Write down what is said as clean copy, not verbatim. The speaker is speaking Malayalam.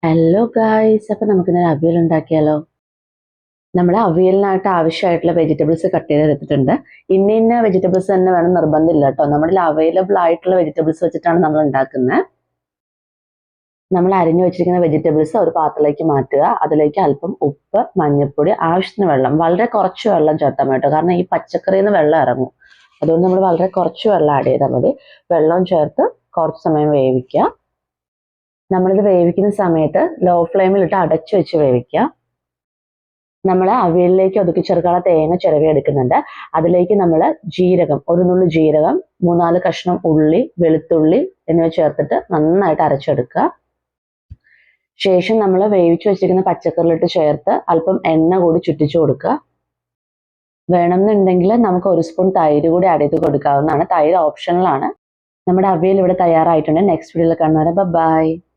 ഹലോ ഗായ്സ്, അപ്പം നമുക്കിന്ന് അവിയൽ ഉണ്ടാക്കിയാലോ? നമ്മൾ അവിയലിനായിട്ട് ആവശ്യമായിട്ടുള്ള വെജിറ്റബിൾസ് കട്ട് ചെയ്തെടുത്തിട്ടുണ്ട്. ഇന്ന വെജിറ്റബിൾസ് തന്നെ വേണം നിർബന്ധമില്ല കേട്ടോ. നമ്മുടെ അവൈലബിൾ ആയിട്ടുള്ള വെജിറ്റബിൾസ് വെച്ചിട്ടാണ് നമ്മൾ ഉണ്ടാക്കുന്നത്. നമ്മൾ അരിഞ്ഞു വെച്ചിരിക്കുന്ന വെജിറ്റബിൾസ് ഒരു പാത്രത്തിലേക്ക് മാറ്റുക. അതിലേക്ക് അല്പം ഉപ്പ്, മഞ്ഞൾപ്പൊടി, ആവശ്യത്തിന് വെള്ളം, വളരെ കുറച്ച് വെള്ളം ചേർത്താൽ മതി കേട്ടോ. കാരണം ഈ പച്ചക്കറിയിൽ നിന്ന് വെള്ളം ഇറങ്ങും. അതുകൊണ്ട് നമ്മൾ വളരെ കുറച്ച് വെള്ളം ആഡ് ചെയ്താൽ മതി. വെള്ളം ചേർത്ത് കുറച്ച് സമയം വേവിക്കുക. നമ്മളിത് വേവിക്കുന്ന സമയത്ത് ലോ ഫ്ലെയിമിലിട്ട് അടച്ചു വെച്ച് വേവിക്കുക. നമ്മൾ അവിയലിലേക്ക് ഒതുക്കി ചേർക്കാനുള്ള തേങ്ങ ചിരവി എടുക്കുന്നുണ്ട്. അതിലേക്ക് നമ്മൾ ജീരകം, ഒരു നുള്ളു ജീരകം, 3-4 കഷ്ണം ഉള്ളി, വെളുത്തുള്ളി എന്നിവ ചേർത്തിട്ട് നന്നായിട്ട് അരച്ചെടുക്കുക. ശേഷം നമ്മൾ വേവിച്ചു വെച്ചിരിക്കുന്ന പച്ചക്കറിലിട്ട് ചേർത്ത് അല്പം എണ്ണ കൂടി ചുറ്റിച്ചു കൊടുക്കുക. വേണമെന്നുണ്ടെങ്കിൽ നമുക്ക് 1 സ്പൂൺ തൈര് കൂടി ആഡ് ചെയ്ത് കൊടുക്കാവുന്നതാണ്. തൈര് ഓപ്ഷണലാണ്. നമ്മുടെ അവിയൽ ഇവിടെ തയ്യാറായിട്ടുണ്ട്. നെക്സ്റ്റ് വീഡിയോയിൽ കാണുന്നവരെ ബൈ.